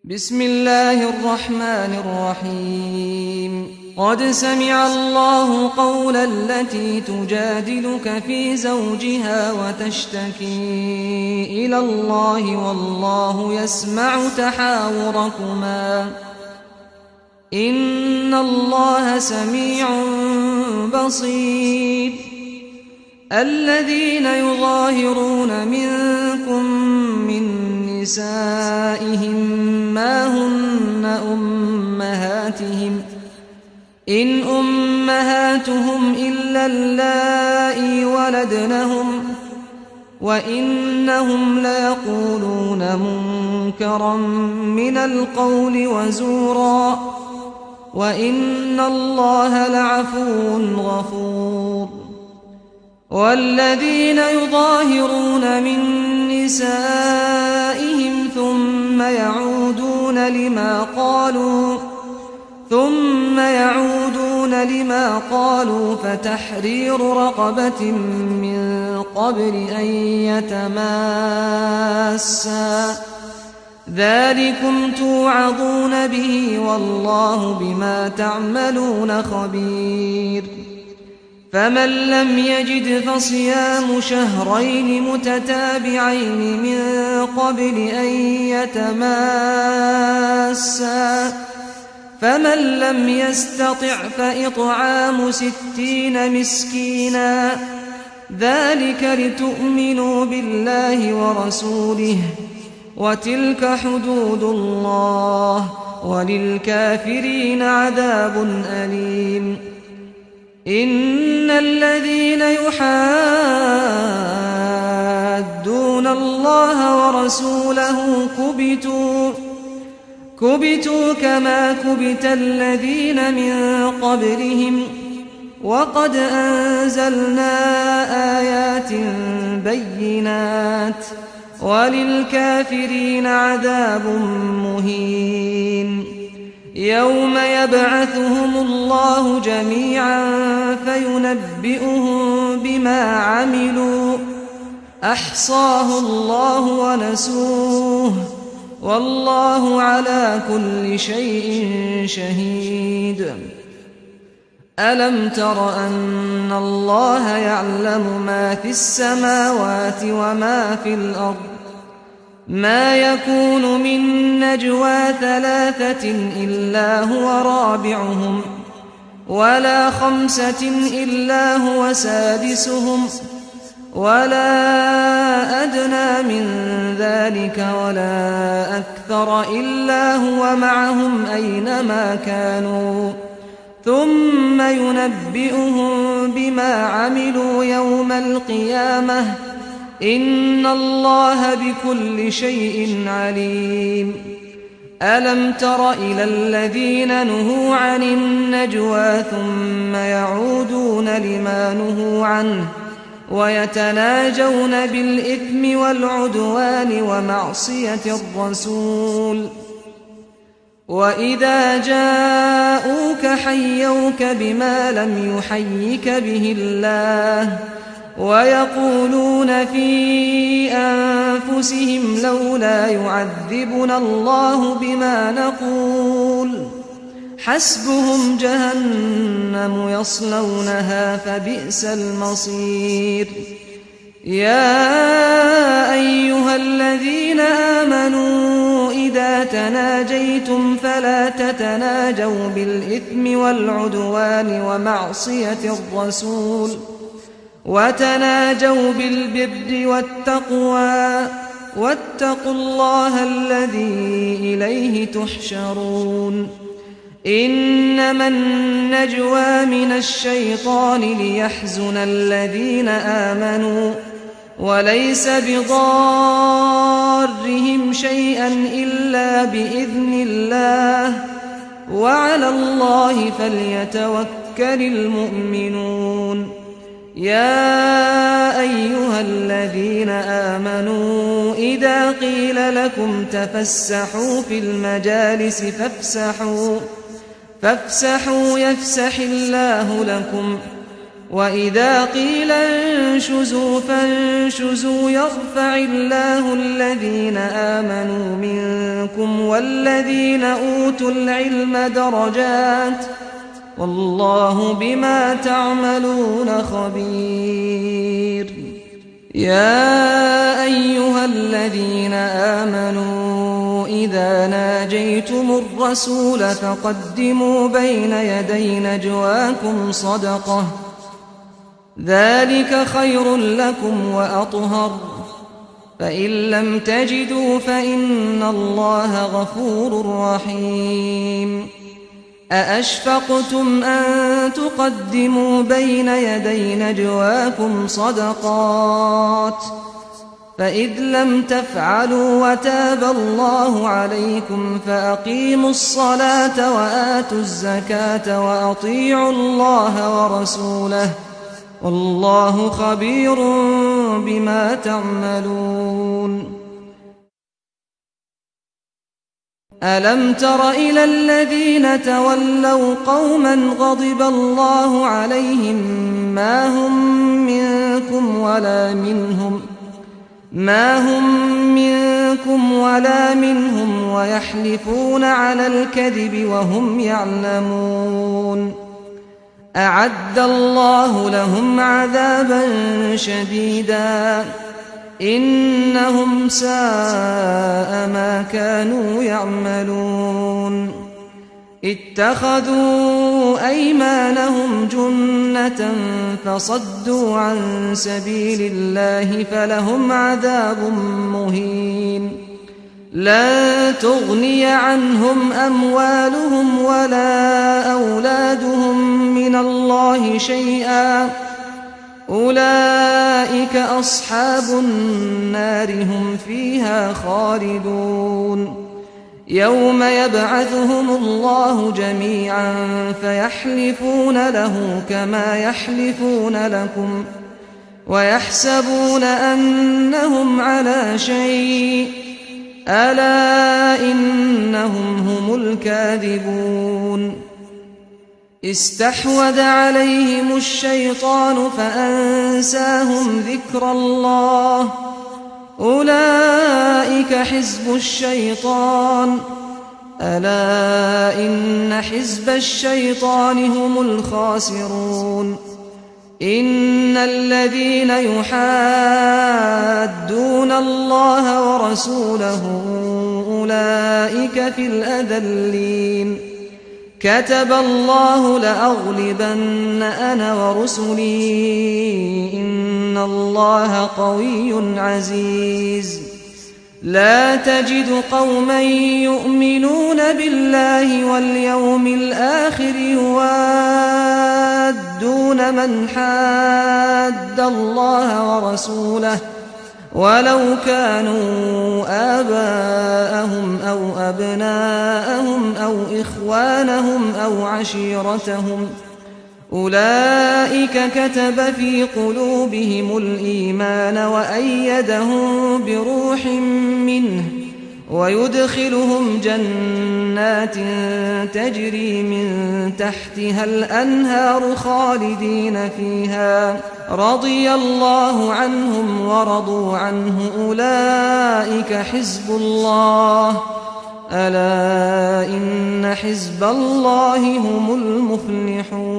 بسم الله الرحمن الرحيم قد سمع الله قول التي تجادلك في زوجها وتشتكي إلى الله والله يسمع تحاوركما إن الله سميع بصير الذين يظاهرون منكم من نسائهم ما هن أمهاتهم إن أمهاتهم إلا اللائي ولدنهم وإنهم ليقولون منكرا من القول وزورا وإن الله لعفو غفور والذين يظاهرون من نسائهم ثم يعودون لما قالوا فتحرير رقبة من قبل أن يتماسا ذلكم توعظون به والله بما تعملون خبير فمن لم يجد فصيام شهرين متتابعين من قبل أن يتماسا فمن لم يستطع فإطعام 60 مسكينا ذلك لتؤمنوا بالله ورسوله وتلك حدود الله وللكافرين عذاب أليم إن الذين يحادون الله ورسوله كبتوا كما كبت الذين من قبلهم وقد أنزلنا آيات بينات وللكافرين عذاب مهين يوم يبعثهم الله جميعا فينبئهم بما عملوا أحصاه الله ونسوه والله على كل شيء شهيد ألم تر أن الله يعلم ما في السماوات وما في الأرض ما يكون من نجوى 3 إلا هو رابعهم ولا 5 إلا هو سادسهم ولا أدنى من ذلك ولا أكثر إلا هو معهم أينما كانوا ثم ينبئهم بما عملوا يوم القيامة إن الله بكل شيء عليم ألم تر إلى الذين نهوا عن النجوى ثم يعودون لما نهوا عنه ويتناجون بالإثم والعدوان ومعصية الرسول وإذا جاءوك حيوك بما لم يحيك به الله ويقولون في أنفسهم لولا يعذبنا الله بما نقول حسبهم جهنم يصلونها فبئس المصير يا أيها الذين آمنوا إذا تناجيتم فلا تتناجوا بالإثم والعدوان ومعصية الرسول وتناجوا بالبر والتقوى واتقوا الله الذي إليه تحشرون إنما النجوى من الشيطان ليحزن الذين آمنوا وليس بضارهم شيئا إلا بإذن الله وعلى الله فليتوكل المؤمنون يا أيها الذين آمنوا إذا قيل لكم تفسحوا في المجالس فافسحوا يفسح الله لكم وإذا قيل انشزوا فانشزوا يرفع الله الذين آمنوا منكم والذين أوتوا العلم درجات والله بما تعملون خبير. يا أيها الذين آمنوا إذا ناجيتم الرسول فقدموا بين يدي نجواكم صدقة ذلك خير لكم وأطهر فإن لم تجدوا فإن الله غفور رحيم. أأشفقتم أن تقدموا بين يدي نجواكم صدقات فإذ لم تفعلوا وتاب الله عليكم فأقيموا الصلاة وآتوا الزكاة وأطيعوا الله ورسوله والله خبير بما تعملون. ألم تر إلى الذين تولوا قوما غضب الله عليهم ما هم منكم ولا منهم ويحلفون على الكذب وهم يعلمون. أعد الله لهم عذابا شديدا إنهم ساء ما كانوا يعملون. اتخذوا أيمانهم جنة فصدوا عن سبيل الله فلهم عذاب مهين. لن تغني عنهم أموالهم ولا أولادهم من الله شيئا أولئك أصحاب النار هم فيها خالدون. يوم يبعثهم الله جميعا فيحلفون له كما يحلفون لكم ويحسبون أنهم على شيء ألا إنهم هم الكاذبون. استحوذ عليهم الشيطان فأنساهم ذكر الله أولئك حزب الشيطان ألا إن حزب الشيطان هم الخاسرون. إن الذين يحادون الله ورسوله أولئك في الأذلين. كتب الله لأغلبن أنا ورسلي إن الله قوي عزيز. لا تجد قوما يؤمنون بالله واليوم الآخر يوادون من حاد الله ورسوله ولو كانوا آباءهم أو أبناءهم أو إخوانهم أو عشيرتهم أولئك كتب في قلوبهم الإيمان وأيدهم بروح منه ويدخلهم جنات تجري من تحتها الأنهار خالدين فيها رضي الله عنهم ورضوا عنه أولئك حزب الله ألا إن حزب الله هم المفلحون.